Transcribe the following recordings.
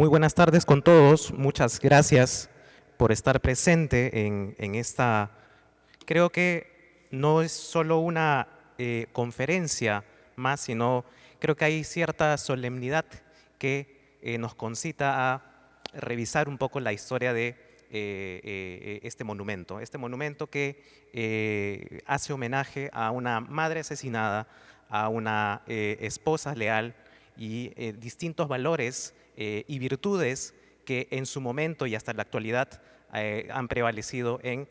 Muy buenas tardes con todos. Muchas gracias por estar presente en esta. Creo que no es solo una conferencia más, sino creo que hay cierta solemnidad que nos concita a revisar un poco la historia de este monumento. Este monumento que hace homenaje a una madre asesinada, a una esposa leal y distintos valores y virtudes que en su momento y hasta la actualidad han prevalecido en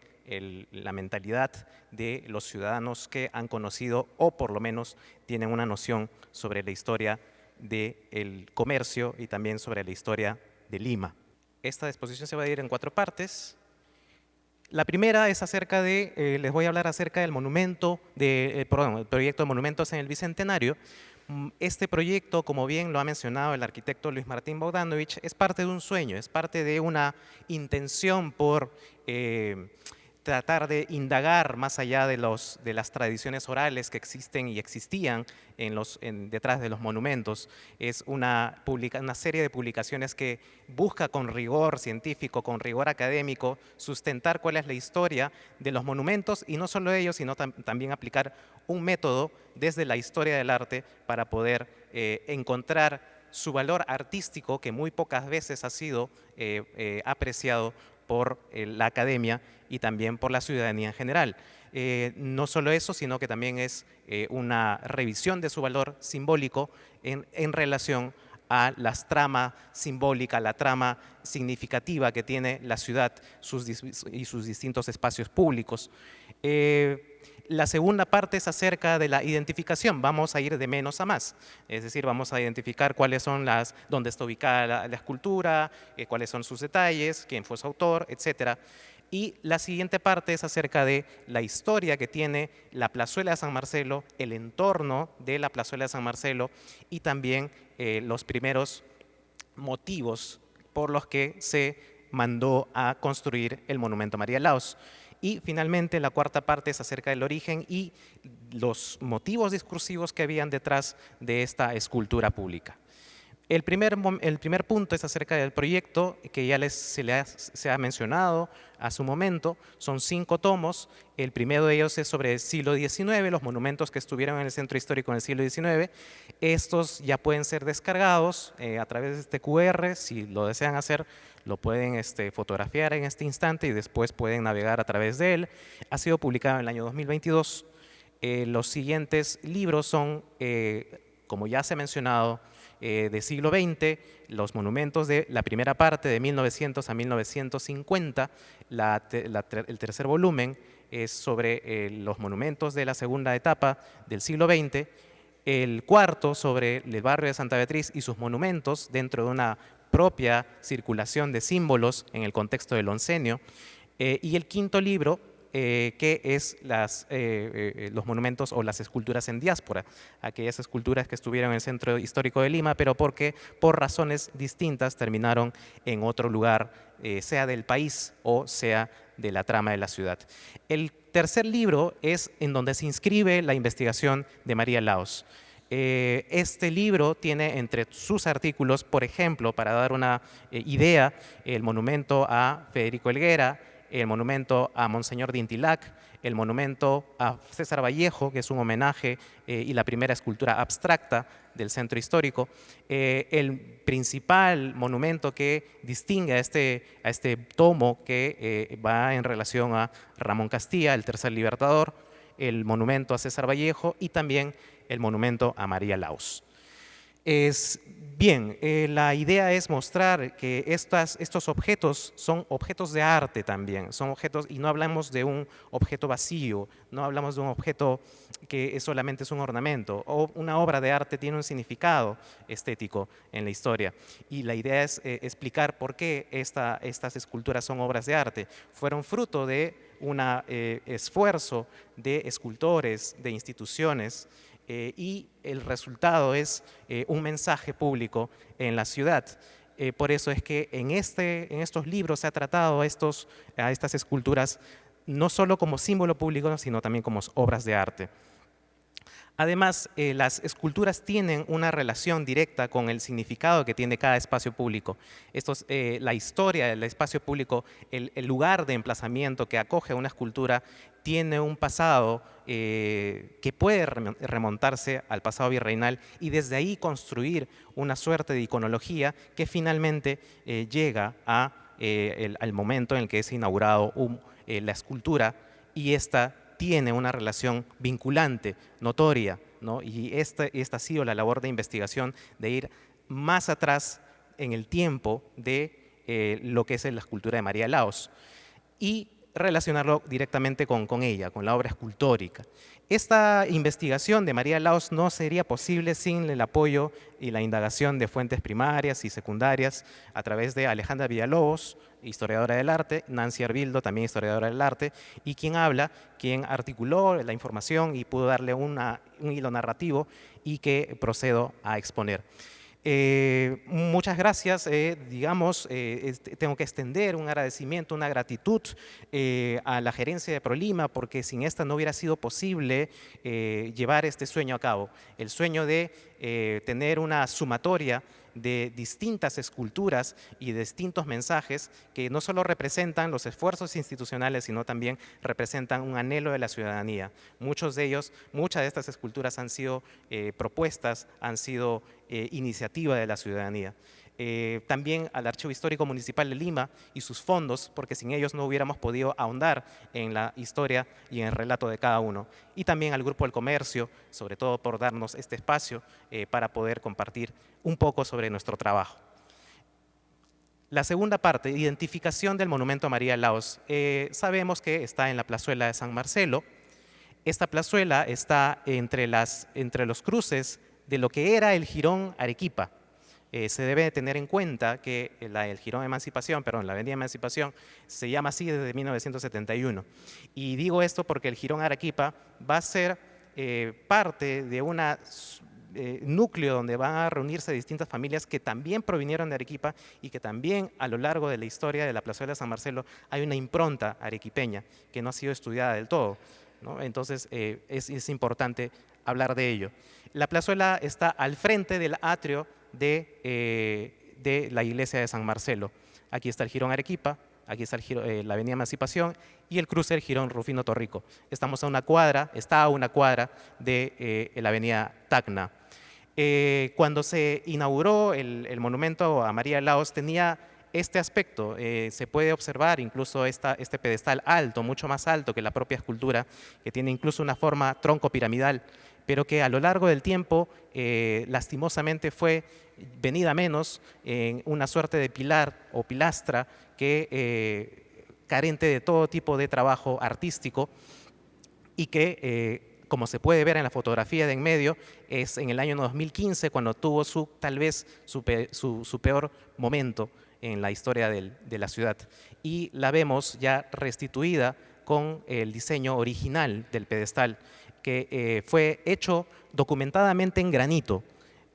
la mentalidad de los ciudadanos que han conocido o por lo menos tienen una noción sobre la historia del comercio y también sobre la historia de Lima. Esta exposición se va a dividir en 4 partes. La primera es acerca de, les voy a hablar acerca del monumento, el proyecto de monumentos en el Bicentenario. Este proyecto, como bien lo ha mencionado el arquitecto Luis Martín Bogdanovich, es parte de un sueño, es parte de una intención por tratar de indagar más allá de las tradiciones orales que existen y existían detrás de los monumentos. Es una serie de publicaciones que busca con rigor científico, con rigor académico, sustentar cuál es la historia de los monumentos y no solo ellos, sino también aplicar un método desde la historia del arte para poder encontrar su valor artístico que muy pocas veces ha sido apreciado por la academia y también por la ciudadanía en general. No solo eso, sino que también es una revisión de su valor simbólico en relación a las tramas simbólicas, la trama significativa que tiene la ciudad y sus distintos espacios públicos. La segunda parte es acerca de la identificación. Vamos a ir de menos a más. Es decir, vamos a identificar cuáles son dónde está ubicada la escultura, cuáles son sus detalles, quién fue su autor, etc. Y la siguiente parte es acerca de la historia que tiene la Plazuela de San Marcelo, el entorno de la Plazuela de San Marcelo y también los primeros motivos por los que se mandó a construir el monumento a María Laos. Y finalmente la cuarta parte es acerca del origen y los motivos discursivos que habían detrás de esta escultura pública. El primer punto es acerca del proyecto que ya se ha mencionado a su momento. Son 5 tomos. El primero de ellos es sobre el siglo XIX, los monumentos que estuvieron en el centro histórico en el siglo XIX. Estos ya pueden ser descargados a través de este QR. Si lo desean hacer, lo pueden fotografiar en este instante y después pueden navegar a través de él. Ha sido publicado en el año 2022. Los siguientes libros son, como ya se ha mencionado, de siglo XX, los monumentos de la primera parte de 1900 a 1950, el tercer volumen es sobre los monumentos de la segunda etapa del siglo XX, el cuarto sobre el barrio de Santa Beatriz y sus monumentos dentro de una propia circulación de símbolos en el contexto del oncenio, y el quinto libro que es los monumentos o las esculturas en diáspora, aquellas esculturas que estuvieron en el centro histórico de Lima, pero porque por razones distintas terminaron en otro lugar, sea del país o sea de la trama de la ciudad. El tercer libro es en donde se inscribe la investigación de María Laos. Este libro tiene entre sus artículos, por ejemplo, para dar una idea, el monumento a Federico Helguera, el monumento a Monseñor de Intilac, el monumento a César Vallejo, que es un homenaje y la primera escultura abstracta del centro histórico, el principal monumento que distingue a este tomo que va en relación a Ramón Castilla, el tercer libertador, el monumento a César Vallejo y también el monumento a María Laos. La idea es mostrar que estos objetos son objetos de arte también, son objetos, y no hablamos de un objeto vacío, no hablamos de un objeto que solamente es un ornamento, o una obra de arte tiene un significado estético en la historia. Y la idea es explicar por qué estas esculturas son obras de arte. Fueron fruto de un esfuerzo de escultores, de instituciones, y el resultado es un mensaje público en la ciudad. Por eso es que en estos libros se ha tratado a estas esculturas no solo como símbolo público, sino también como obras de arte. Además, las esculturas tienen una relación directa con el significado que tiene cada espacio público. La historia del espacio público, el lugar de emplazamiento que acoge una escultura, tiene un pasado que puede remontarse al pasado virreinal y desde ahí construir una suerte de iconología que finalmente llega al momento en el que es inaugurado la escultura, y esta tiene una relación vinculante, notoria, ¿no? Y esta ha sido la labor de investigación, de ir más atrás en el tiempo de lo que es la escultura de María Laos y relacionarlo directamente con ella, con la obra escultórica. Esta investigación de María Laos no sería posible sin el apoyo y la indagación de fuentes primarias y secundarias a través de Alejandra Villalobos, historiadora del arte, Nancy Arbildo, también historiadora del arte, y quien articuló la información y pudo darle un hilo narrativo y que procedo a exponer. Muchas gracias, tengo que extender un agradecimiento, una gratitud a la gerencia de Prolima, porque sin esta no hubiera sido posible llevar este sueño a cabo, el sueño de tener una sumatoria de distintas esculturas y de distintos mensajes que no solo representan los esfuerzos institucionales, sino también representan un anhelo de la ciudadanía. Muchas de estas esculturas han sido propuestas, han sido iniciativa de la ciudadanía. También al Archivo Histórico Municipal de Lima y sus fondos, porque sin ellos no hubiéramos podido ahondar en la historia y en el relato de cada uno. Y también al Grupo del Comercio, sobre todo por darnos este espacio para poder compartir un poco sobre nuestro trabajo. La segunda parte, identificación del monumento a María Laos. Sabemos que está en la plazuela de San Marcelo. Esta plazuela está entre los cruces de lo que era el Jirón Arequipa. Se debe tener en cuenta que el Jirón Emancipación, la Avenida Emancipación, se llama así desde 1971. Y digo esto porque el Jirón Arequipa va a ser parte de un núcleo donde van a reunirse distintas familias que también provinieron de Arequipa y que también a lo largo de la historia de la plazuela de San Marcelo hay una impronta arequipeña que no ha sido estudiada del todo, ¿no? Entonces es importante hablar de ello. La plazuela está al frente del atrio de la iglesia de San Marcelo. Aquí está el Jirón Arequipa, aquí está la Avenida Emancipación y el cruce del Jirón Rufino Torrico. Está a una cuadra de la Avenida Tacna. Cuando se inauguró el monumento a María Laos tenía este aspecto. Se puede observar incluso este pedestal alto, mucho más alto que la propia escultura, que tiene incluso una forma tronco piramidal, pero que a lo largo del tiempo lastimosamente fue venida menos en una suerte de pilar o pilastra que carente de todo tipo de trabajo artístico y que como se puede ver en la fotografía de en medio, es en el año 2015 cuando tuvo tal vez su peor momento en la historia de la ciudad. Y la vemos ya restituida con el diseño original del pedestal, que fue hecho documentadamente en granito.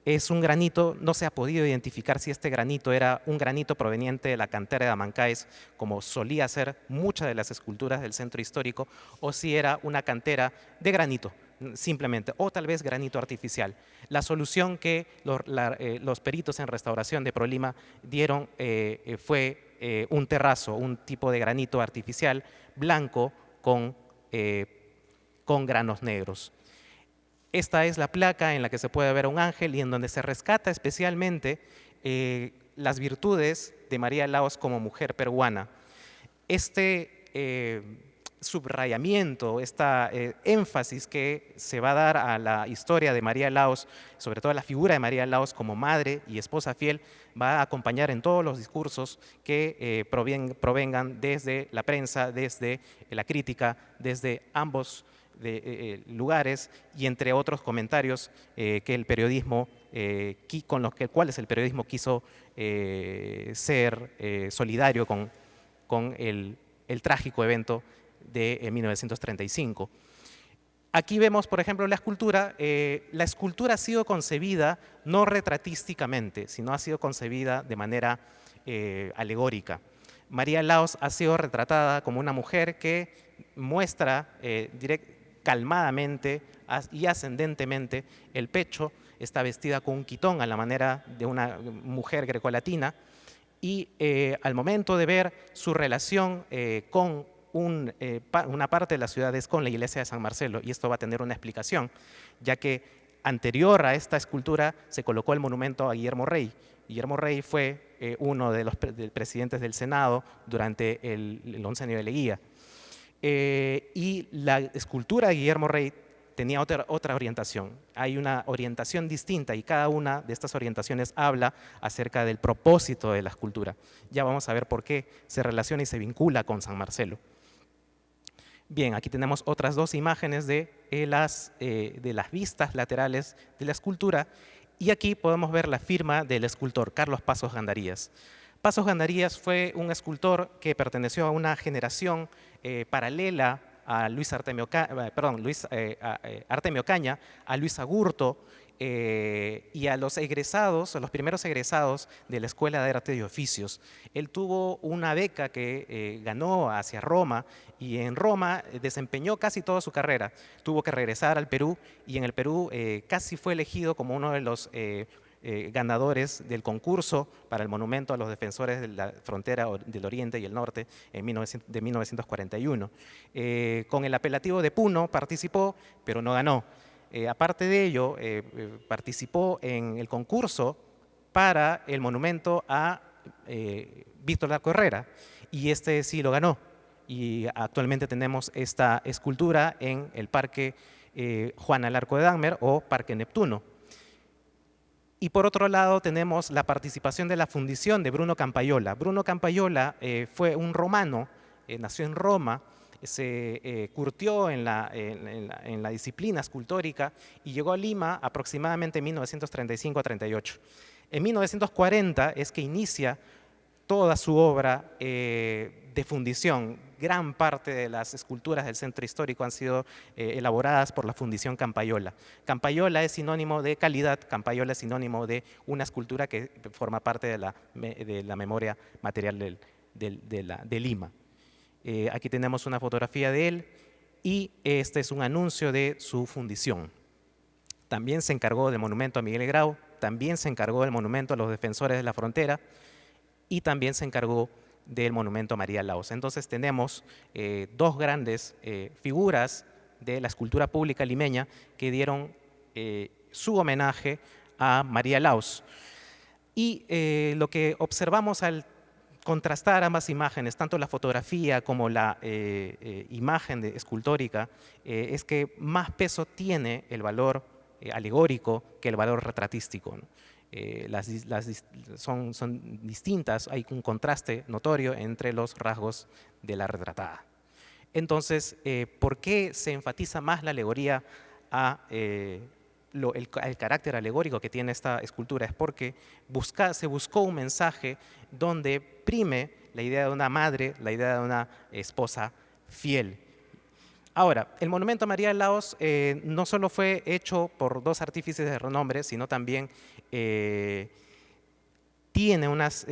Es un granito, no se ha podido identificar si este granito era un granito proveniente de la cantera de Amancaes, como solía ser muchas de las esculturas del centro histórico, o si era una cantera de granito, simplemente, o tal vez granito artificial. La solución que los peritos en restauración de Prolima dieron fue un terrazo, un tipo de granito artificial blanco con granos negros. Esta es la placa en la que se puede ver a un ángel y en donde se rescata especialmente las virtudes de María Laos como mujer peruana. Este subrayamiento, énfasis que se va a dar a la historia de María Laos, sobre todo a la figura de María Laos como madre y esposa fiel, va a acompañar en todos los discursos que provengan desde la prensa, desde la crítica, desde ambos lugares y entre otros comentarios que el periodismo, con los cuales el periodismo quiso ser solidario con el trágico evento de 1935. Aquí vemos, por ejemplo, la escultura. La escultura ha sido concebida no retratísticamente, sino ha sido concebida de manera alegórica. María Laos ha sido retratada como una mujer que muestra calmadamente y ascendentemente el pecho, está vestida con un quitón a la manera de una mujer grecolatina, y al momento de ver su relación con una parte de la ciudad es con la iglesia de San Marcelo, y esto va a tener una explicación, ya que anterior a esta escultura se colocó el monumento a Guillermo Rey. Guillermo Rey fue uno de los presidentes del Senado durante el oncenio de Leguía. Y la escultura de Guillermo Rey tenía otra orientación. Hay una orientación distinta y cada una de estas orientaciones habla acerca del propósito de la escultura. Ya vamos a ver por qué se relaciona y se vincula con San Marcelo. Bien, aquí tenemos otras dos imágenes de las vistas laterales de la escultura, y aquí podemos ver la firma del escultor Carlos Pazos Gandarías. Pazos Gandarías fue un escultor que perteneció a una generación paralela a Artemio Caña, a Luis Agurto y a los egresados, a los primeros egresados de la Escuela de Arte y Oficios. Él tuvo una beca que ganó hacia Roma, y en Roma desempeñó casi toda su carrera. Tuvo que regresar al Perú, y en el Perú casi fue elegido como uno de los ganadores del concurso para el monumento a los defensores de la frontera del Oriente y el Norte de 1941. Con el apelativo de Puno participó, pero no ganó. Aparte de ello, participó en el concurso para el monumento a Víctor Larco Herrera, y este sí lo ganó. Y actualmente tenemos esta escultura en el Parque Juana Larco de Dahmer o Parque Neptuno. Y por otro lado tenemos la participación de la fundición de Bruno Campayola. Bruno Campayola fue un romano, nació en Roma, se curtió en la disciplina escultórica y llegó a Lima aproximadamente en 1935 a 38. En 1940 es que inicia toda su obra de fundición. Gran parte de las esculturas del centro histórico han sido elaboradas por la Fundición Campayola. Campayola es sinónimo de calidad, Campayola es sinónimo de una escultura que forma parte de la memoria material de Lima. Aquí tenemos una fotografía de él, y este es un anuncio de su fundición. También se encargó del monumento a Miguel Grau, también se encargó del monumento a los defensores de la frontera, y también se encargó del monumento a María Laos. Entonces tenemos dos grandes figuras de la escultura pública limeña que dieron su homenaje a María Laos. Y lo que observamos al contrastar ambas imágenes, tanto la fotografía como la imagen escultórica, es que más peso tiene el valor alegórico que el valor retratístico, ¿no? Son distintas, hay un contraste notorio entre los rasgos de la retratada. Entonces, ¿por qué se enfatiza más la alegoría el carácter alegórico que tiene esta escultura? Es porque se buscó un mensaje donde prime la idea de una madre, la idea de una esposa fiel. Ahora, el monumento a María de Laos no solo fue hecho por dos artífices de renombre, sino también tiene unas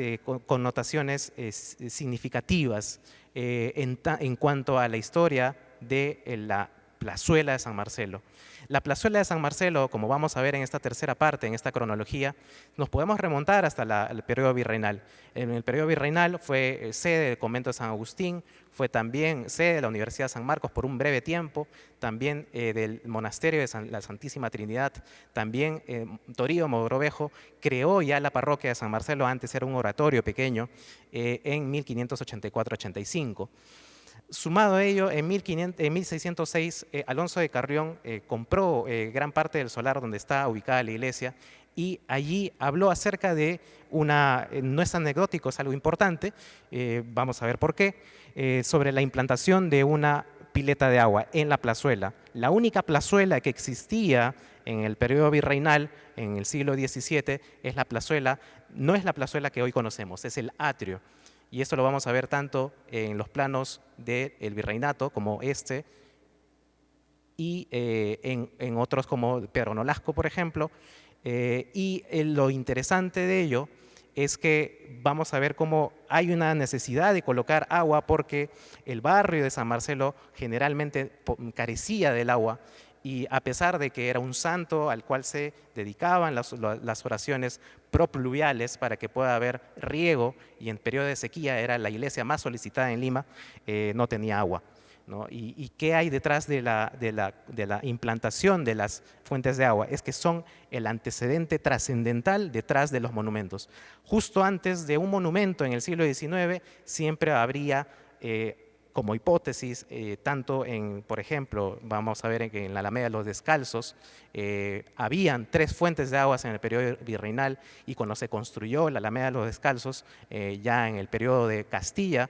connotaciones significativas en cuanto a la historia de la plazuela de San Marcelo. La plazuela de San Marcelo, como vamos a ver en esta tercera parte, en esta cronología, nos podemos remontar hasta el periodo virreinal. En el periodo virreinal fue sede del convento de San Agustín, fue también sede de la Universidad de San Marcos por un breve tiempo, también del monasterio de la Santísima Trinidad, también Torío Mogrovejo creó ya la parroquia de San Marcelo, antes era un oratorio pequeño, en 1584-85. Sumado a ello, en 1606, Alonso de Carrión compró gran parte del solar donde está ubicada la iglesia, y allí habló acerca de no es anecdótico, es algo importante, vamos a ver por qué, sobre la implantación de una pileta de agua en la plazuela. La única plazuela que existía en el periodo virreinal, en el siglo XVII, es la plazuela, no es la plazuela que hoy conocemos, es el atrio. Y esto lo vamos a ver tanto en los planos del virreinato como este, y en otros como Pedro Nolasco, por ejemplo. Y lo interesante de ello es que vamos a ver cómo hay una necesidad de colocar agua porque el barrio de San Marcelo generalmente carecía del agua, y a pesar de que era un santo al cual se dedicaban las oraciones propluviales para que pueda haber riego, y en periodo de sequía era la iglesia más solicitada en Lima, no tenía agua, ¿no? ¿Y qué hay detrás de la implantación de las fuentes de agua? Es que son el antecedente trascendental detrás de los monumentos. Justo antes de un monumento en el siglo XIX siempre habría como hipótesis, tanto por ejemplo, vamos a ver que en la Alameda de los Descalzos habían 3 fuentes de aguas en el periodo virreinal, y cuando se construyó la Alameda de los Descalzos, ya en el periodo de Castilla,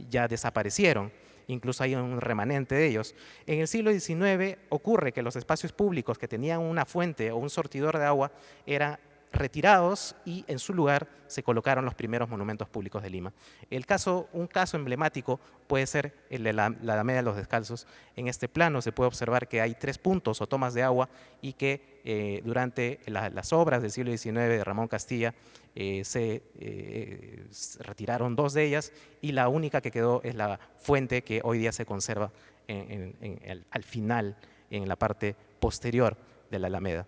ya desaparecieron. Incluso hay un remanente de ellos. En el siglo XIX ocurre que los espacios públicos que tenían una fuente o un sortidor de agua eran retirados, y en su lugar se colocaron los primeros monumentos públicos de Lima. Un caso emblemático puede ser el de la Alameda de los Descalzos. En este plano se puede observar que hay 3 puntos o tomas de agua, y que durante las obras del siglo XIX de Ramón Castilla se retiraron 2 de ellas, y la única que quedó es la fuente que hoy día se conserva al final, en la parte posterior de la Alameda.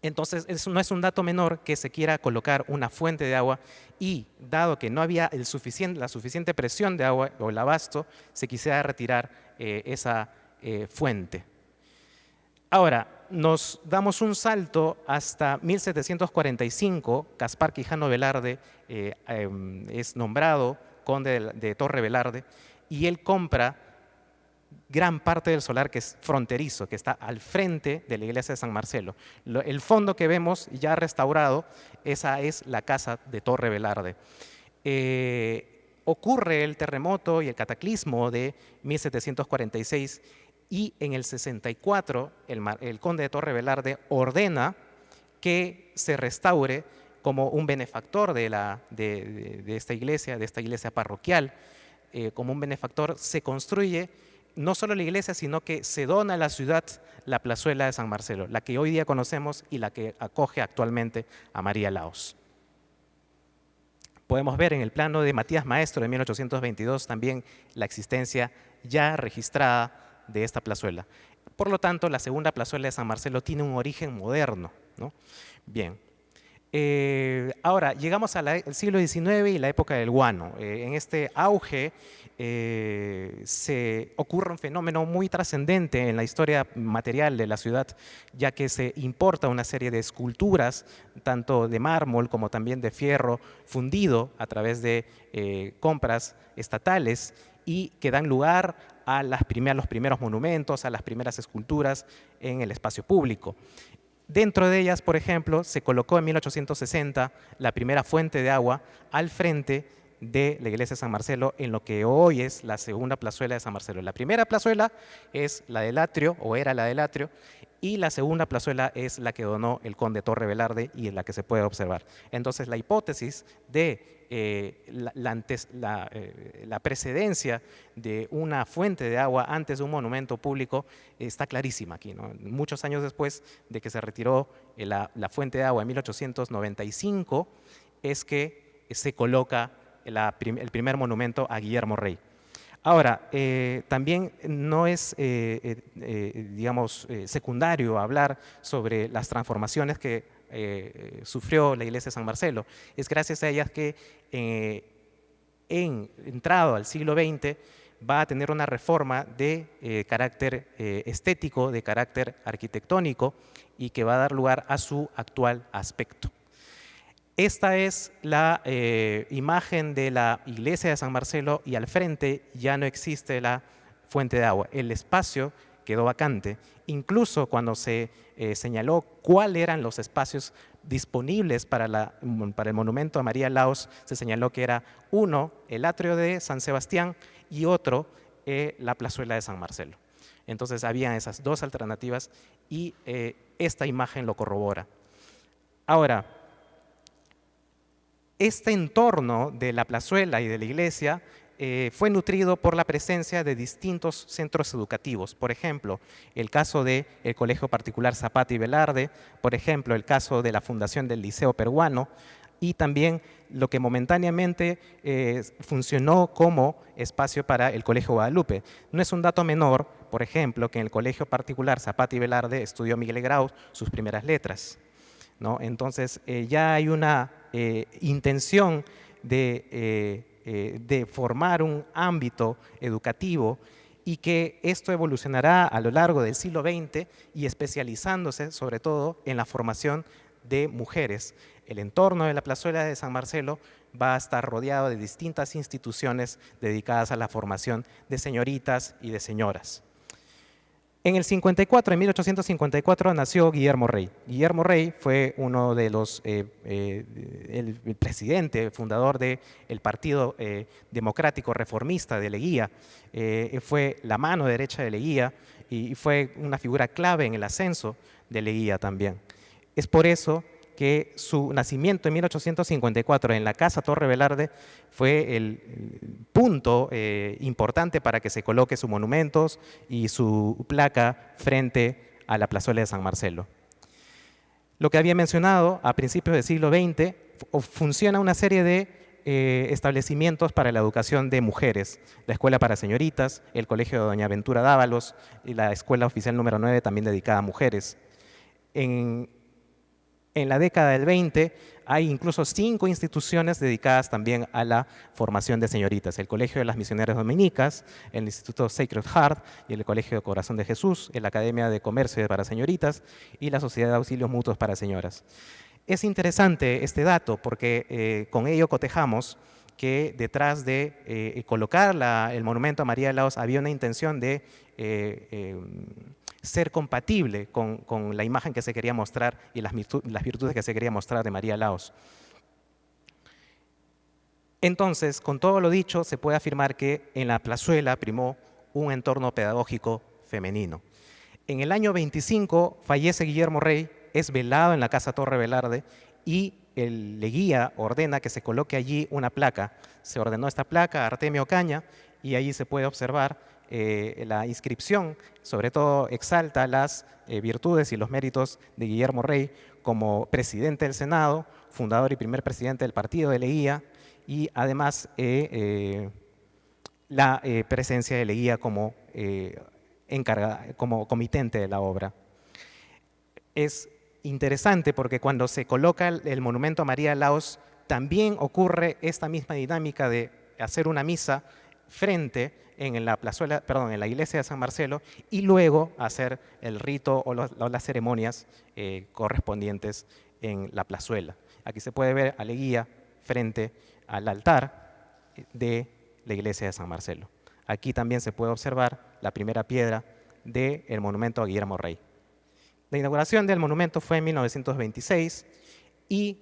Entonces, eso no es un dato menor que se quiera colocar una fuente de agua, y dado que no había la suficiente presión de agua o el abasto, se quisiera retirar esa fuente. Ahora, nos damos un salto hasta 1745. Caspar Quijano Velarde es nombrado conde de Torre Velarde, y él compra gran parte del solar que es fronterizo, que está al frente de la iglesia de San Marcelo. El fondo que vemos ya restaurado, esa es la casa de Torre Velarde. Ocurre el terremoto y el cataclismo de 1746, y en el 64 el conde de Torre Velarde ordena que se restaure como un benefactor de esta iglesia parroquial. Como un benefactor se construye no solo la iglesia, sino que se dona a la ciudad la plazuela de San Marcelo, la que hoy día conocemos y la que acoge actualmente a María Laos. Podemos ver en el plano de Matías Maestro de 1822 también la existencia ya registrada de esta plazuela. Por lo tanto, la segunda plazuela de San Marcelo tiene un origen moderno, ¿no? Bien. Ahora, llegamos al siglo XIX y la época del guano. En este auge ocurre un fenómeno muy trascendente en la historia material de la ciudad, ya que se importa una serie de esculturas, tanto de mármol como también de fierro fundido a través de compras estatales, y que dan lugar a los primeros monumentos, a las primeras esculturas en el espacio público. Dentro de ellas, por ejemplo, se colocó en 1860 la primera fuente de agua al frente de la iglesia de San Marcelo, en lo que hoy es la segunda plazuela de San Marcelo. La primera plazuela es la del atrio, o era la del atrio, y la segunda plazuela es la que donó el conde Torre Velarde, y en la que se puede observar. Entonces, la hipótesis de la precedencia de una fuente de agua antes de un monumento público está clarísima aquí, ¿no? Muchos años después de que se retiró la fuente de agua en 1895, es que se coloca el primer monumento a Guillermo Rey. Ahora, también no es, digamos, secundario hablar sobre las transformaciones que sufrió la iglesia de San Marcelo. Es gracias a ellas que entrado al siglo XX va a tener una reforma de carácter estético, de carácter arquitectónico, y que va a dar lugar a su actual aspecto. Esta es la imagen de la iglesia de San Marcelo, y al frente ya no existe la fuente de agua. El espacio quedó vacante. Incluso cuando se señaló cuáles eran los espacios disponibles para el monumento a María Laos, se señaló que era uno, el atrio de San Sebastián, y otro, la plazuela de San Marcelo. Entonces había esas 2 alternativas, y esta imagen lo corrobora. Ahora, este entorno de la plazuela y de la iglesia fue nutrido por la presencia de distintos centros educativos. Por ejemplo, el caso del Colegio Particular Zapata y Velarde, por ejemplo, el caso de la fundación del Liceo Peruano, y también lo que momentáneamente funcionó como espacio para el Colegio Guadalupe. No es un dato menor, por ejemplo, que en el colegio particular Zapata y Velarde estudió Miguel Grau sus primeras letras, ¿no? Entonces ya hay una intención de formar un ámbito educativo y que esto evolucionará a lo largo del siglo XX y especializándose sobre todo en la formación de mujeres. El entorno de la plazuela de San Marcelo va a estar rodeado de distintas instituciones dedicadas a la formación de señoritas y de señoras. En el 54, en 1854, nació Guillermo Rey. Guillermo Rey fue uno de los, el presidente, fundador del Partido Democrático Reformista de Leguía. Fue la mano derecha de Leguía y fue una figura clave en el ascenso de Leguía también. Es por eso que su nacimiento en 1854 en la Casa Torre Velarde fue el punto importante para que se coloque sus monumentos y su placa frente a la plazuela de San Marcelo. Lo que había mencionado, a principios del siglo XX, funciona una serie de establecimientos para la educación de mujeres, la Escuela para Señoritas, el Colegio de Doña Ventura Dávalos y la Escuela Oficial número 9 también dedicada a mujeres. En la década del 20 hay incluso 5 instituciones dedicadas también a la formación de señoritas. El Colegio de las Misioneras Dominicas, el Instituto Sacred Heart y el Colegio de Corazón de Jesús, la Academia de Comercio para Señoritas y la Sociedad de Auxilios Mutuos para Señoras. Es interesante este dato porque con ello cotejamos que detrás de colocar el monumento a María de Laos había una intención de ser compatible con la imagen que se quería mostrar y las virtudes que se quería mostrar de María Laos. Entonces, con todo lo dicho, se puede afirmar que en la plazuela primó un entorno pedagógico femenino. En el año 25 fallece Guillermo Rey, es velado en la Casa Torre Velarde y el Leguía ordena que se coloque allí una placa. Se ordenó esta placa a Artemio Ocaña y allí se puede observar la inscripción, sobre todo exalta las virtudes y los méritos de Guillermo Rey como presidente del Senado, fundador y primer presidente del partido de Leguía y además la presencia de Leguía como como comitente de la obra. Es interesante porque cuando se coloca el monumento a María de Laos también ocurre esta misma dinámica de hacer una misa frente en la plazuela, perdón, en la iglesia de San Marcelo y luego hacer el rito o las ceremonias correspondientes en la plazuela. Aquí se puede ver a Leguía frente al altar de la iglesia de San Marcelo. Aquí también se puede observar la primera piedra del monumento a Guillermo Rey. La inauguración del monumento fue en 1926 y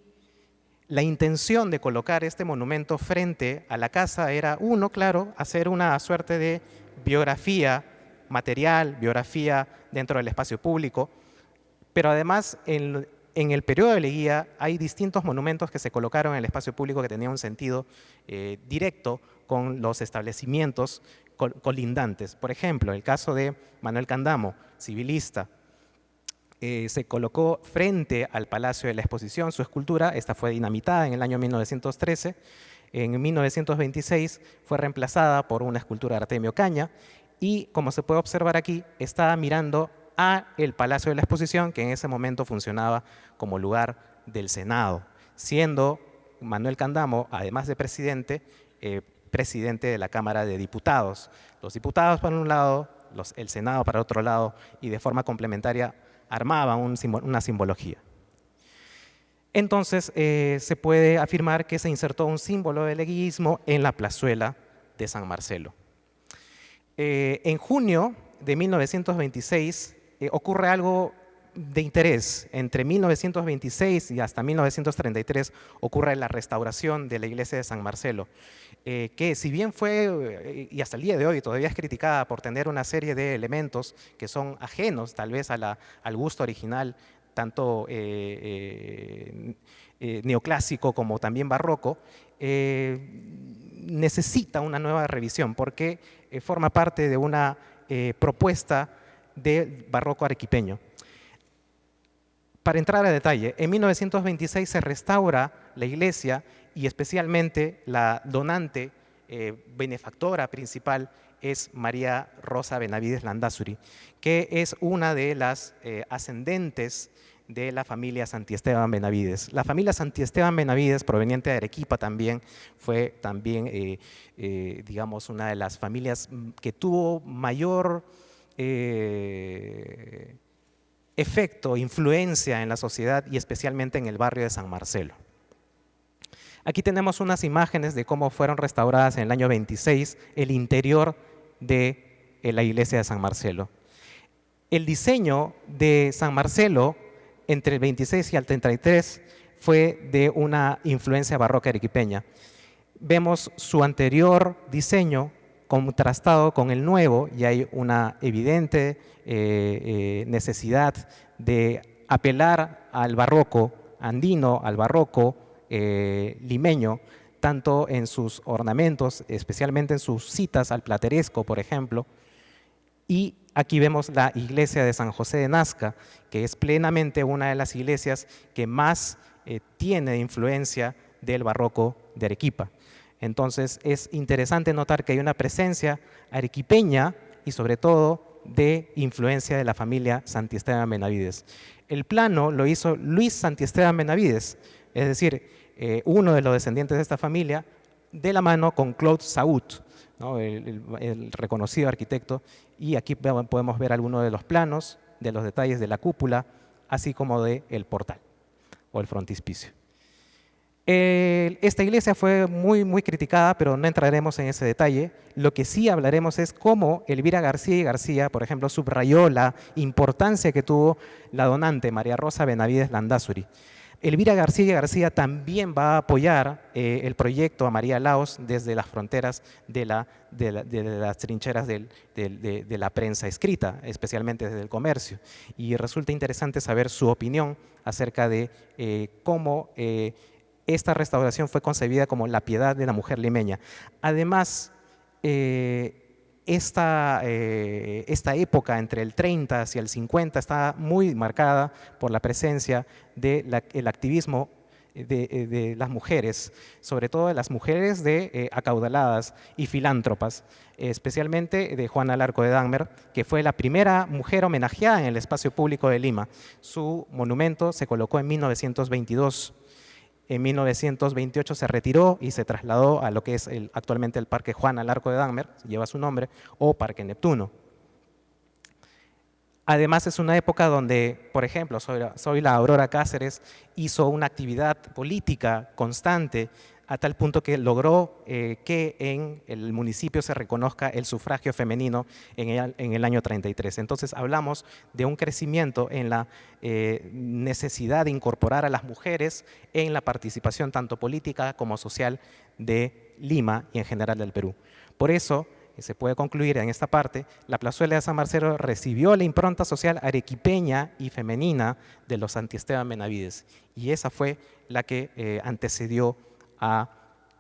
la intención de colocar este monumento frente a la casa era, uno, claro, hacer una suerte de biografía material, biografía dentro del espacio público, pero además en el periodo de Leguía hay distintos monumentos que se colocaron en el espacio público que tenían un sentido directo con los establecimientos colindantes. Por ejemplo, el caso de Manuel Candamo, civilista, se colocó frente al Palacio de la Exposición su escultura, esta fue dinamitada en el año 1913, en 1926 fue reemplazada por una escultura de Artemio Ocaña y como se puede observar aquí, está mirando a el Palacio de la Exposición que en ese momento funcionaba como lugar del Senado, siendo Manuel Candamo, además de presidente, presidente de la Cámara de Diputados. Los diputados para un lado, el Senado para otro lado y de forma complementaria armaba una simbología. Entonces, se puede afirmar que se insertó un símbolo del leguismo en la plazuela de San Marcelo. En junio de 1926 ocurre algo de interés. Entre 1926 y hasta 1933 ocurre la restauración de la iglesia de San Marcelo, que si bien fue, y hasta el día de hoy todavía es criticada por tener una serie de elementos que son ajenos tal vez al gusto original, tanto neoclásico como también barroco, necesita una nueva revisión porque forma parte de una propuesta del barroco arequipeño. Para entrar a detalle, en 1926 se restaura la iglesia y especialmente la donante, benefactora principal, es María Rosa Benavides Landázuri, que es una de las ascendentes de la familia Santiesteban Benavides. La familia Santiesteban Benavides, proveniente de Arequipa también, fue también, digamos, una de las familias que tuvo mayor efecto, influencia en la sociedad y especialmente en el barrio de San Marcelo. Aquí tenemos unas imágenes de cómo fueron restauradas en el año 26 el interior de la iglesia de San Marcelo. El diseño de San Marcelo entre el 26 y el 33 fue de una influencia barroca arequipeña. Vemos su anterior diseño contrastado con el nuevo y hay una evidente necesidad de apelar al barroco andino, al barroco limeño, tanto en sus ornamentos, especialmente en sus citas al plateresco, por ejemplo. Y aquí vemos la iglesia de San José de Nazca, que es plenamente una de las iglesias que más tiene influencia del barroco de Arequipa. Entonces es interesante notar que hay una presencia arequipeña y sobre todo de influencia de la familia Santiesteban Benavides. El plano lo hizo Luis Santiesteban Benavides, es decir, uno de los descendientes de esta familia, de la mano con Claude Saut, ¿no? el reconocido arquitecto, y aquí podemos ver algunos de los planos, de los detalles de la cúpula, así como del portal o el frontispicio. Esta iglesia fue muy criticada, pero no entraremos en ese detalle. Lo que sí hablaremos es cómo Elvira García y García, por ejemplo, subrayó la importancia que tuvo la donante María Rosa Benavides Landázuri. Elvira García y García también va a apoyar el proyecto a María Laos desde las fronteras de las trincheras de la prensa escrita, especialmente desde el comercio. Y resulta interesante saber su opinión acerca de cómo esta restauración fue concebida como la piedad de la mujer limeña. Además, esta época entre el 30 hacia el 50 está muy marcada por la presencia del activismo de las mujeres, sobre todo de las mujeres acaudaladas y filántropas, especialmente de Juana Larco de Dahmer, que fue la primera mujer homenajeada en el espacio público de Lima. Su monumento se colocó en 1922. En 1928 se retiró y se trasladó a lo que es actualmente el Parque Juana Larco de Dahmer, lleva su nombre, o Parque Neptuno. Además es una época donde, por ejemplo, Soy la Aurora Cáceres hizo una actividad política constante a tal punto que logró que en el municipio se reconozca el sufragio femenino en el año 33. Entonces hablamos de un crecimiento en la necesidad de incorporar a las mujeres en la participación tanto política como social de Lima y en general del Perú. Por eso, se puede concluir en esta parte, la plazuela de San Marcelo recibió la impronta social arequipeña y femenina de los Santiesteban Benavides y esa fue la que antecedió a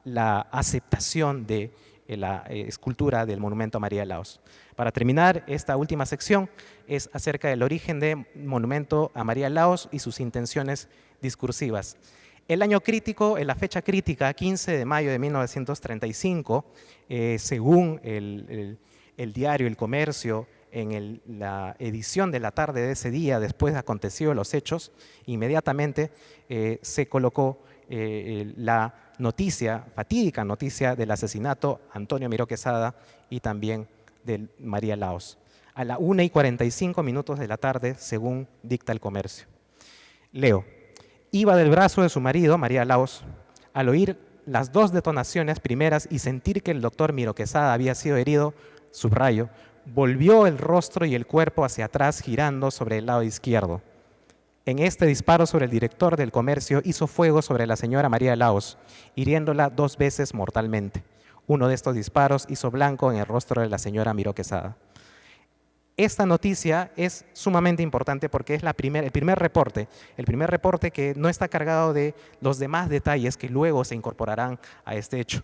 la aceptación de la escultura del monumento a María Laos. Para terminar, esta última sección es acerca del origen del monumento a María Laos y sus intenciones discursivas. El año crítico, en la fecha crítica, 15 de mayo de 1935, según el diario El Comercio, en la edición de la tarde de ese día, después de acontecidos los hechos, inmediatamente se colocó la noticia, fatídica noticia del asesinato de Antonio Miró Quesada y también de María Laos, a la 1:45 de la tarde, según dicta El Comercio. Leo. Iba del brazo de su marido, María Laos, al oír las dos detonaciones primeras y sentir que el doctor Miró Quesada había sido herido, subrayo, volvió el rostro y el cuerpo hacia atrás girando sobre el lado izquierdo. En este disparo sobre el director del Comercio hizo fuego sobre la señora María Laos, hiriéndola 2 veces mortalmente. Uno de estos disparos hizo blanco en el rostro de la señora Miró Quesada. Esta noticia es sumamente importante porque es el primer reporte que no está cargado de los demás detalles que luego se incorporarán a este hecho.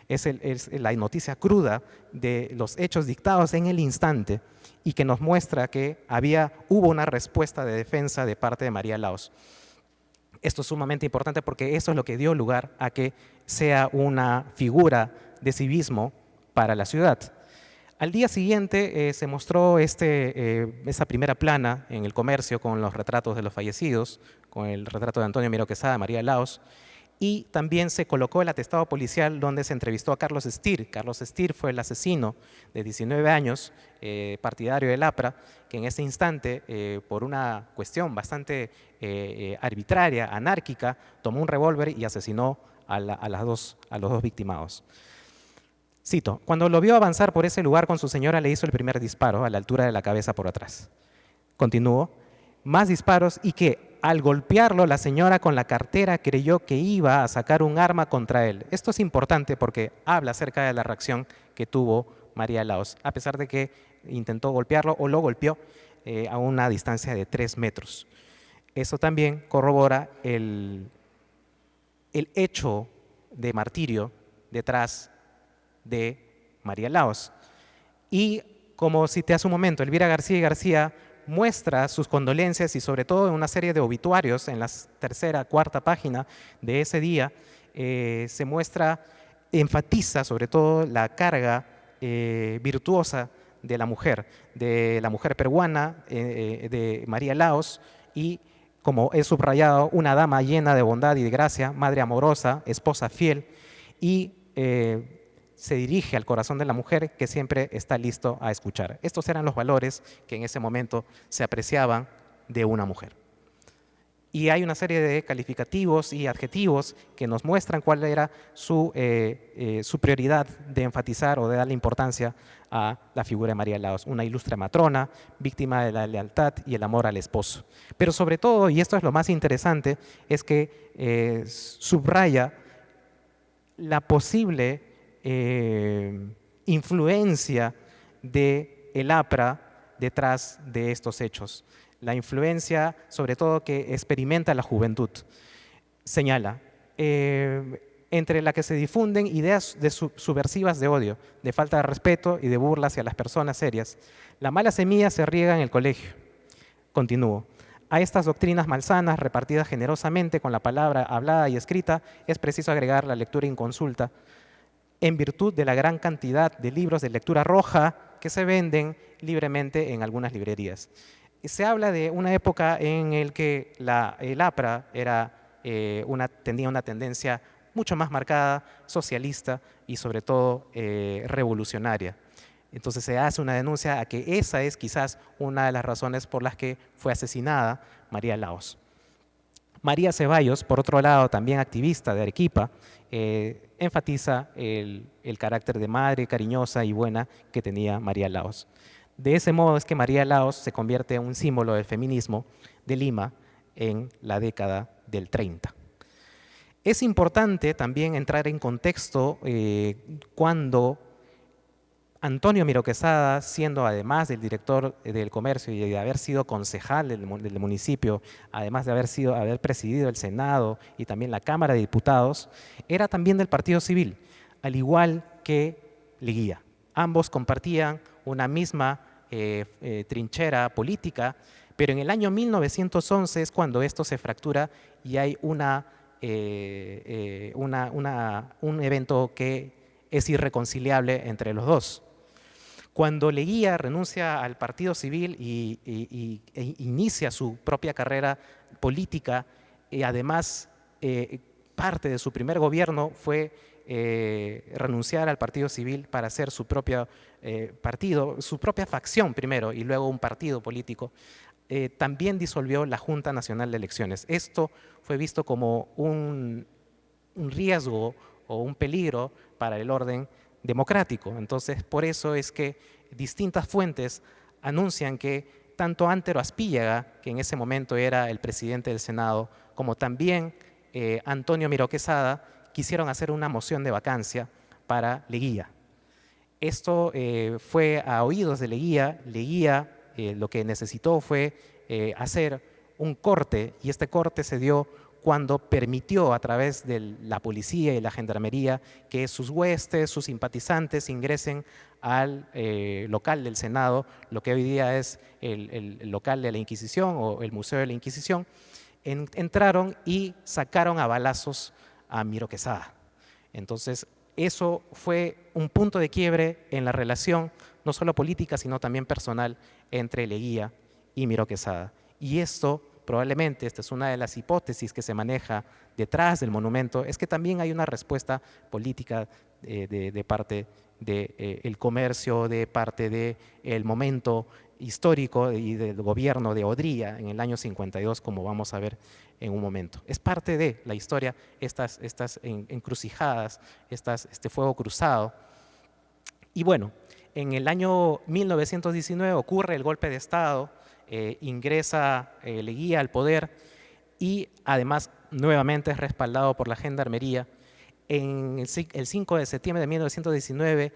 Es la noticia cruda de los hechos dictados en el instante y que nos muestra que hubo una respuesta de defensa de parte de María Laos. Esto es sumamente importante porque eso es lo que dio lugar a que sea una figura de civismo para la ciudad. Al día siguiente se mostró esa primera plana en El Comercio con los retratos de los fallecidos, con el retrato de Antonio Miró Quesada, María Laos, y también se colocó el atestado policial donde se entrevistó a Carlos Stier. Carlos Stier fue el asesino de 19 años, partidario del APRA, que en ese instante, por una cuestión bastante arbitraria, anárquica, tomó un revólver y asesinó a los dos victimados. Cito: cuando lo vio avanzar por ese lugar con su señora, le hizo el primer disparo a la altura de la cabeza por atrás. Continuó: más disparos y que al golpearlo la señora con la cartera creyó que iba a sacar un arma contra él. Esto es importante porque habla acerca de la reacción que tuvo María Laos, a pesar de que intentó golpearlo o lo golpeó a una distancia de 3 metros. Eso también corrobora el hecho de martirio detrás de María Laos. Y como cité hace un momento, Elvira García y García muestra sus condolencias y sobre todo en una serie de obituarios en la tercera, cuarta página de ese día, se muestra, enfatiza sobre todo la carga virtuosa de la mujer peruana, de María Laos, y como es subrayado, una dama llena de bondad y de gracia, madre amorosa, esposa fiel, y se dirige al corazón de la mujer que siempre está listo a escuchar. Estos eran los valores que en ese momento se apreciaban de una mujer. Y hay una serie de calificativos y adjetivos que nos muestran cuál era su prioridad de enfatizar o de darle importancia a la figura de María Laos, una ilustre matrona, víctima de la lealtad y el amor al esposo. Pero sobre todo, y esto es lo más interesante, es que subraya la posible influencia del APRA detrás de estos hechos. La influencia, sobre todo, que experimenta la juventud. Señala, entre la que se difunden ideas subversivas de odio, de falta de respeto y de burla hacia las personas serias. La mala semilla se riega en el colegio. Continúo. A estas doctrinas malsanas, repartidas generosamente con la palabra hablada y escrita, es preciso agregar la lectura inconsulta, en virtud de la gran cantidad de libros de lectura roja que se venden libremente en algunas librerías. Se habla de una época en la que el APRA tenía una tendencia mucho más marcada, socialista y sobre todo revolucionaria. Entonces se hace una denuncia a que esa es quizás una de las razones por las que fue asesinada María Laos. María Ceballos, por otro lado, también activista de Arequipa, enfatiza el carácter de madre cariñosa y buena que tenía María Laos. De ese modo es que María Laos se convierte en un símbolo del feminismo de Lima en la década del 30. Es importante también entrar en contexto cuando Antonio Miró Quesada, siendo además del director del comercio y de haber sido concejal del municipio, además de haber presidido el Senado y también la Cámara de Diputados, era también del Partido Civil, al igual que Leguía. Ambos compartían una misma trinchera política, pero en el año 1911 es cuando esto se fractura y hay un evento que es irreconciliable entre los dos. Cuando Leguía renuncia al Partido Civil e inicia su propia carrera política, y además parte de su primer gobierno fue renunciar al Partido Civil para hacer su propio partido, su propia facción primero y luego un partido político, también disolvió la Junta Nacional de Elecciones. Esto fue visto como un riesgo o un peligro para el orden democrático. Entonces, por eso es que distintas fuentes anuncian que tanto Antero Aspíllaga, que en ese momento era el presidente del Senado, como también Antonio Miró Quesada, quisieron hacer una moción de vacancia para Leguía. Esto fue a oídos de Leguía. Leguía lo que necesitó fue hacer un corte, y este corte se dio cuando permitió a través de la policía y la gendarmería que sus huestes, sus simpatizantes ingresen al local del Senado, lo que hoy día es el local de la Inquisición o el Museo de la Inquisición. Entraron y sacaron a balazos a Miro Quesada. Entonces, eso fue un punto de quiebre en la relación, no solo política, sino también personal, entre Leguía y Miro Quesada. Y esto, probablemente, esta es una de las hipótesis que se maneja detrás del monumento, es que también hay una respuesta política de parte del comercio, de parte del momento histórico y del gobierno de Odría en el año 52, como vamos a ver en un momento. Es parte de la historia, estas encrucijadas, este fuego cruzado. Y bueno, en el año 1919 ocurre el golpe de Estado, ingresa Leguía al poder y además nuevamente es respaldado por la Gendarmería. El 5 de septiembre de 1919,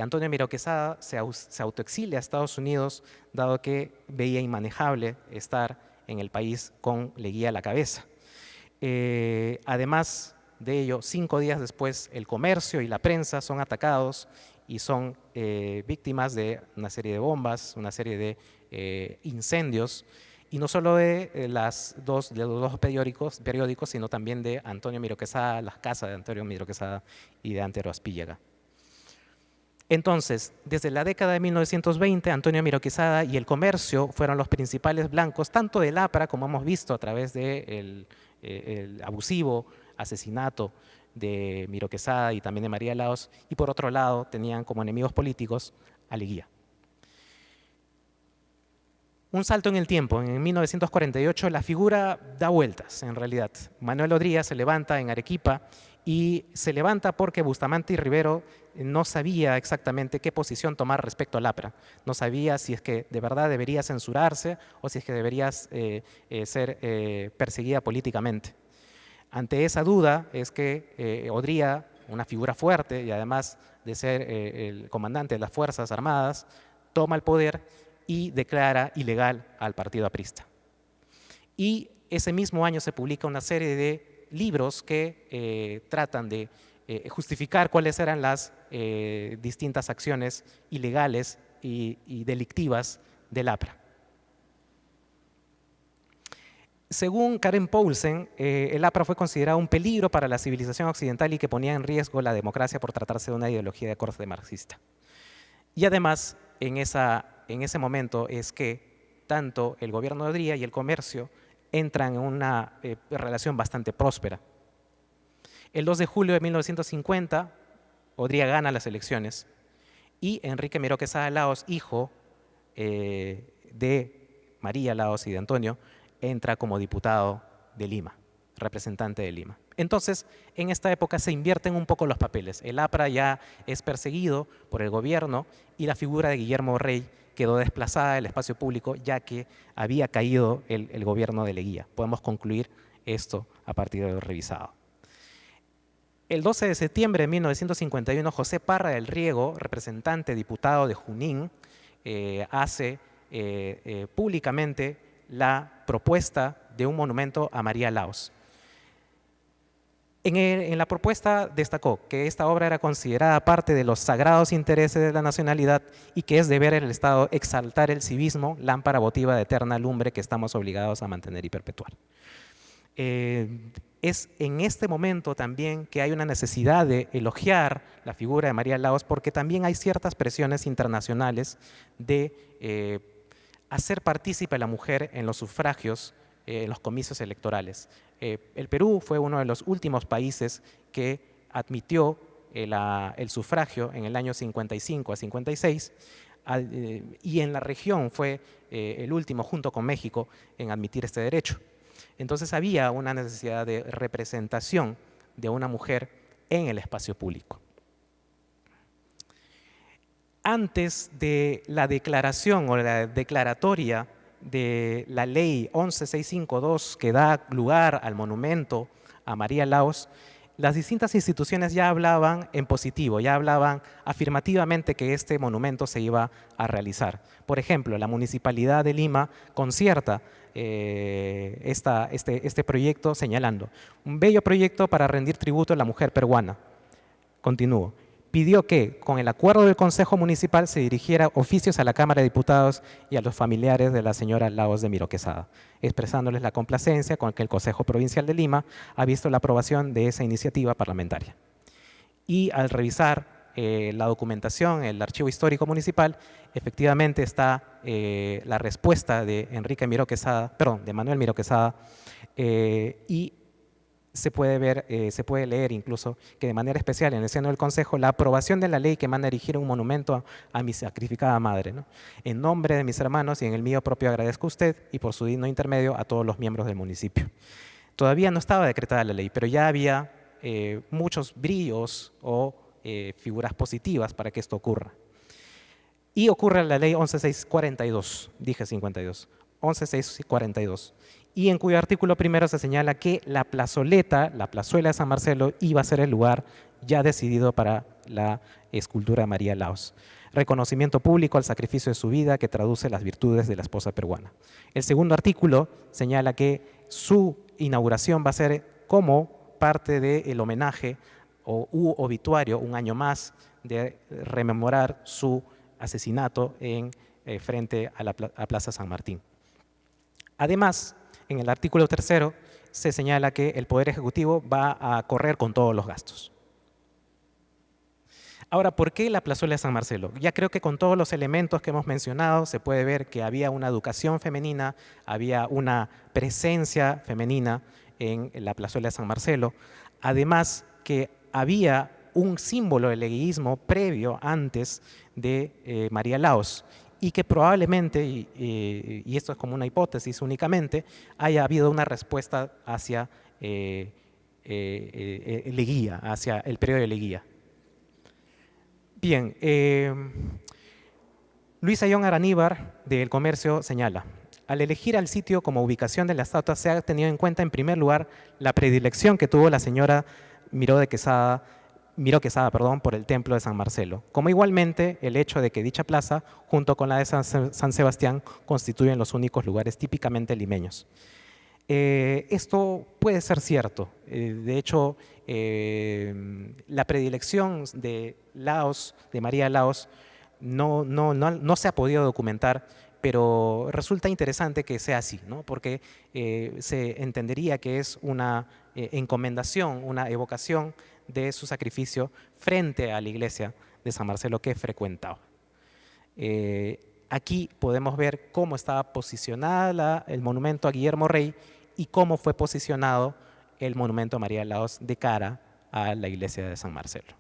Antonio Miro Quesada se autoexilia a Estados Unidos, dado que veía inmanejable estar en el país con Leguía a la cabeza. Además de ello, 5 días después, el comercio y la prensa son atacados y son víctimas de una serie de bombas, una serie de incendios, y no solo de los dos periódicos, sino también de Antonio Miro Quesada, las casas de Antonio Miro Quesada y de Antero Aspíllaga. Entonces, desde la década de 1920, Antonio Miro Quesada y el comercio fueron los principales blancos, tanto del APRA, como hemos visto a través del abusivo asesinato de Miro Quesada y también de María Laos, y por otro lado tenían como enemigos políticos a Leguía. Un salto en el tiempo, en 1948 la figura da vueltas en realidad. Manuel Odría se levanta en Arequipa y se levanta porque Bustamante y Rivero no sabía exactamente qué posición tomar respecto al APRA. No sabía si es que de verdad debería censurarse o si es que debería ser perseguida políticamente. Ante esa duda es que Odría, una figura fuerte y además de ser el comandante de las Fuerzas Armadas, toma el poder y declara ilegal al partido aprista. Y ese mismo año se publica una serie de libros que tratan de justificar cuáles eran las distintas acciones ilegales y delictivas del APRA. Según Karen Poulsen, el APRA fue considerado un peligro para la civilización occidental y que ponía en riesgo la democracia por tratarse de una ideología de corte marxista. Y además, en ese momento es que tanto el gobierno de Odría y el comercio entran en una relación bastante próspera. El 2 de julio de 1950, Odría gana las elecciones y Enrique Miro Quesada Laos, hijo de María Laos y de Antonio, entra como diputado de Lima, representante de Lima. Entonces, en esta época se invierten un poco los papeles. El APRA ya es perseguido por el gobierno y la figura de Guillermo Rey quedó desplazada del espacio público ya que había caído el gobierno de Leguía. Podemos concluir esto a partir de lo revisado. El 12 de septiembre de 1951, José Parra del Riego, representante diputado de Junín, hace públicamente la propuesta de un monumento a María Laos. En la propuesta destacó que esta obra era considerada parte de los sagrados intereses de la nacionalidad y que es deber del Estado exaltar el civismo, lámpara votiva de eterna lumbre que estamos obligados a mantener y perpetuar. Es en este momento también que hay una necesidad de elogiar la figura de María Laos porque también hay ciertas presiones internacionales de hacer partícipe a la mujer en los sufragios, en los comicios electorales. El Perú fue uno de los últimos países que admitió el sufragio en el año 55 a 56 y en la región fue el último junto con México en admitir este derecho. Entonces había una necesidad de representación de una mujer en el espacio público. Antes de la declaración o la declaratoria de la ley 11652 que da lugar al monumento a María Laos, las distintas instituciones ya hablaban en positivo, ya hablaban afirmativamente que este monumento se iba a realizar. Por ejemplo, la Municipalidad de Lima concierta este proyecto señalando: un bello proyecto para rendir tributo a la mujer peruana. Continúo. Pidió que, con el acuerdo del Consejo Municipal, se dirigiera oficios a la Cámara de Diputados y a los familiares de la señora Laos de Miró Quesada, expresándoles la complacencia con que el Consejo Provincial de Lima ha visto la aprobación de esa iniciativa parlamentaria. Y al revisar la documentación, el archivo histórico municipal, efectivamente está la respuesta de Manuel Miró Quesada, y se puede ver, se puede leer incluso que de manera especial en el seno del Consejo la aprobación de la ley que manda a erigir un monumento a mi sacrificada madre, ¿no? En nombre de mis hermanos y en el mío propio agradezco a usted y por su digno intermedio a todos los miembros del municipio. Todavía no estaba decretada la ley, pero ya había muchos brillos o figuras positivas para que esto ocurra. Y ocurre la ley 11642, dije 52, 11642. Y en cuyo artículo primero se señala que la plazoleta, la plazuela de San Marcelo, iba a ser el lugar ya decidido para la escultura de María Laos. Reconocimiento público al sacrificio de su vida que traduce las virtudes de la esposa peruana. El segundo artículo señala que su inauguración va a ser como parte del homenaje u obituario, un año más, de rememorar su asesinato frente a la Plaza San Martín. Además, en el artículo tercero se señala que el Poder Ejecutivo va a correr con todos los gastos. Ahora, ¿por qué la plazuela de San Marcelo? Ya creo que con todos los elementos que hemos mencionado se puede ver que había una educación femenina, había una presencia femenina en la plazuela de San Marcelo. Además, que había un símbolo del legueísmo previo antes de María Laos, y que probablemente, y esto es como una hipótesis únicamente, haya habido una respuesta hacia Leguía, hacia el periodo de Leguía. Bien, Luis Ayón Araníbar del Comercio señala: al elegir al sitio como ubicación de la estatua se ha tenido en cuenta en primer lugar la predilección que tuvo la señora Miró Quesada por el templo de San Marcelo, como igualmente el hecho de que dicha plaza, junto con la de San Sebastián, constituyen los únicos lugares típicamente limeños. Esto puede ser cierto. De hecho, la predilección de Laos, de María Laos, no se ha podido documentar, pero resulta interesante que sea así, ¿no? Porque se entendería que es una encomendación, una evocación de su sacrificio frente a la iglesia de San Marcelo que frecuentaba. Aquí podemos ver cómo estaba posicionada el monumento a Guillermo Rey y cómo fue posicionado el monumento a María Laos de cara a la iglesia de San Marcelo.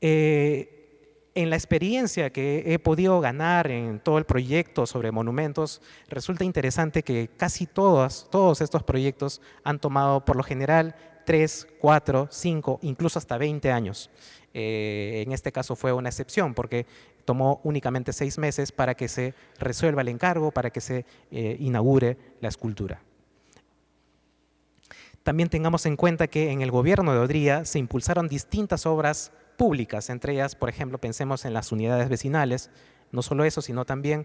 En la experiencia que he podido ganar en todo el proyecto sobre monumentos, resulta interesante que casi todos estos proyectos han tomado por lo general 3, 4, 5, incluso hasta 20 años. En este caso fue una excepción porque tomó únicamente 6 meses para que se resuelva el encargo, para que se inaugure la escultura. También tengamos en cuenta que en el gobierno de Odría se impulsaron distintas obras públicas, entre ellas, por ejemplo, pensemos en las unidades vecinales, no solo eso, sino también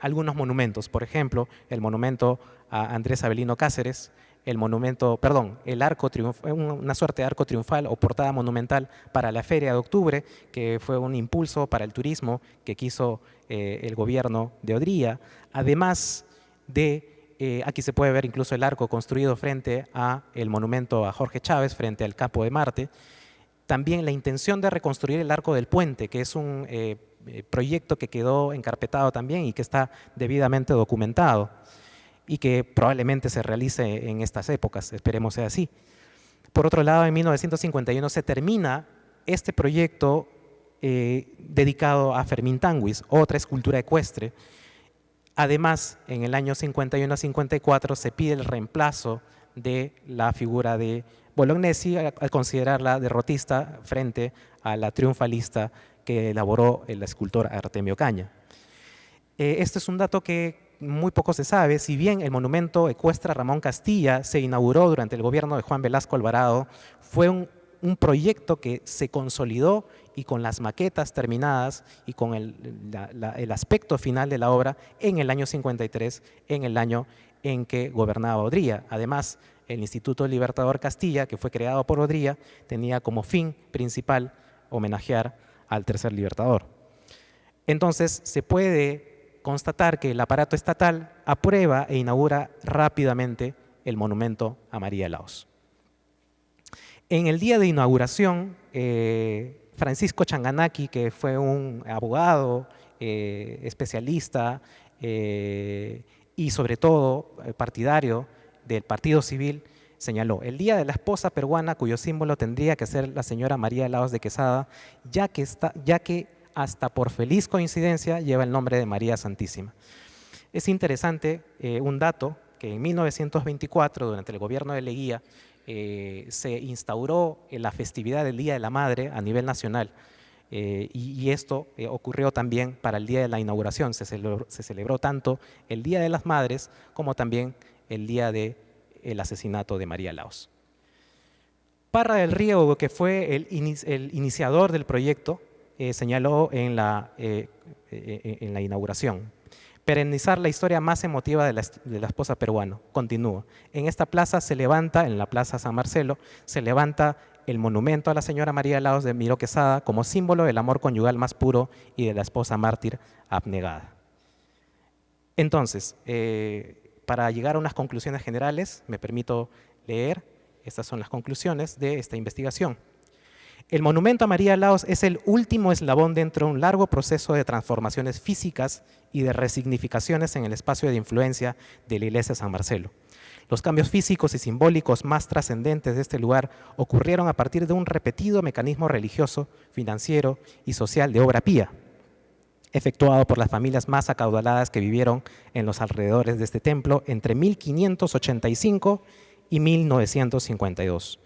algunos monumentos, por ejemplo, el monumento a Andrés Avelino Cáceres, el arco triunfal, una suerte de arco triunfal o portada monumental para la Feria de Octubre, que fue un impulso para el turismo que quiso el gobierno de Odría, además de aquí se puede ver incluso el arco construido frente al monumento a Jorge Chávez, frente al Campo de Marte. También la intención de reconstruir el Arco del Puente, que es un proyecto que quedó encarpetado también y que está debidamente documentado y que probablemente se realice en estas épocas, esperemos sea así. Por otro lado, en 1951 se termina este proyecto dedicado a Fermín Tanguis, otra escultura ecuestre. Además, en el año 51-54 se pide el reemplazo de la figura de Bolognesi al considerarla derrotista frente a la triunfalista que elaboró el escultor Artemio Caña. Este es un dato que muy poco se sabe, si bien el monumento ecuestre Ramón Castilla se inauguró durante el gobierno de Juan Velasco Alvarado, fue un proyecto que se consolidó y con las maquetas terminadas y con el aspecto final de la obra en el año 53, en el año en que gobernaba Odría. Además, el Instituto Libertador Castilla, que fue creado por Odría, tenía como fin principal homenajear al tercer libertador. Entonces, se puede constatar que el aparato estatal aprueba e inaugura rápidamente el monumento a María Laos. En el día de inauguración, Francisco Changanaki, que fue un abogado, especialista y sobre todo partidario del Partido Civil, señaló: el Día de la Esposa Peruana, cuyo símbolo tendría que ser la señora María Laos de Quesada, ya que hasta por feliz coincidencia lleva el nombre de María Santísima. Es interesante un dato que en 1924, durante el gobierno de Leguía, se instauró la festividad del Día de la Madre a nivel nacional y esto ocurrió también para el día de la inauguración. Se celebró tanto el Día de las Madres como también el día del asesinato de María Laos. Parra del Río, que fue el iniciador del proyecto, señaló en la inauguración: perennizar la historia más emotiva de la esposa peruana. Continúa: en esta plaza se levanta, en la Plaza San Marcelo, se levanta el monumento a la señora María Laos de Miró Quesada como símbolo del amor conyugal más puro y de la esposa mártir abnegada. Entonces, para llegar a unas conclusiones generales, me permito leer. Estas son las conclusiones de esta investigación. El monumento a María Laos es el último eslabón dentro de un largo proceso de transformaciones físicas y de resignificaciones en el espacio de influencia de la iglesia de San Marcelo. Los cambios físicos y simbólicos más trascendentes de este lugar ocurrieron a partir de un repetido mecanismo religioso, financiero y social de obra pía, efectuado por las familias más acaudaladas que vivieron en los alrededores de este templo entre 1585 y 1952.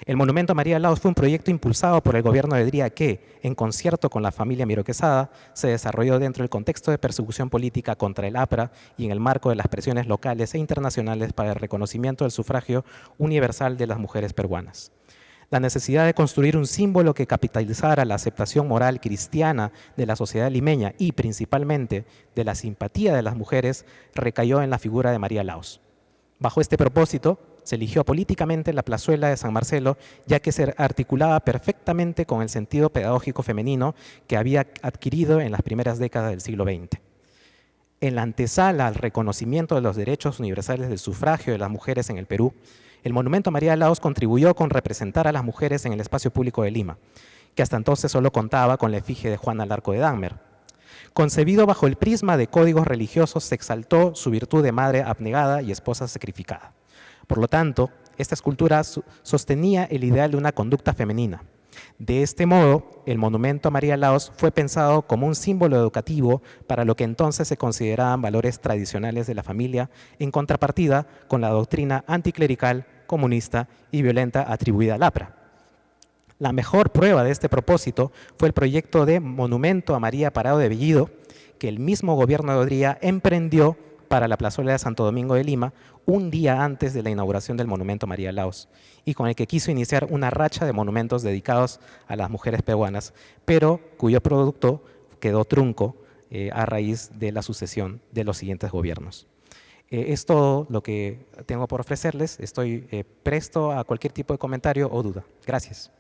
El monumento a María Laos fue un proyecto impulsado por el gobierno de Odría que, en concierto con la familia Miró Quesada, se desarrolló dentro del contexto de persecución política contra el APRA y en el marco de las presiones locales e internacionales para el reconocimiento del sufragio universal de las mujeres peruanas. La necesidad de construir un símbolo que capitalizara la aceptación moral cristiana de la sociedad limeña y, principalmente, de la simpatía de las mujeres, recayó en la figura de María Laos. Bajo este propósito, se eligió políticamente la plazuela de San Marcelo, ya que se articulaba perfectamente con el sentido pedagógico femenino que había adquirido en las primeras décadas del siglo XX. En la antesala al reconocimiento de los derechos universales del sufragio de las mujeres en el Perú, el monumento a María Laos contribuyó con representar a las mujeres en el espacio público de Lima, que hasta entonces solo contaba con la efigie de Juana Larco de Dahmer. Concebido bajo el prisma de códigos religiosos, se exaltó su virtud de madre abnegada y esposa sacrificada. Por lo tanto, esta escultura sostenía el ideal de una conducta femenina. De este modo, el monumento a María Laos fue pensado como un símbolo educativo para lo que entonces se consideraban valores tradicionales de la familia, en contrapartida con la doctrina anticlerical, comunista y violenta atribuida al APRA. La mejor prueba de este propósito fue el proyecto de monumento a María Parado de Bellido, que el mismo gobierno de Odría emprendió para la plazuela de Santo Domingo de Lima, un día antes de la inauguración del monumento a María Laos, y con el que quiso iniciar una racha de monumentos dedicados a las mujeres peruanas, pero cuyo producto quedó trunco a raíz de la sucesión de los siguientes gobiernos. Es todo lo que tengo por ofrecerles. Estoy presto a cualquier tipo de comentario o duda. Gracias.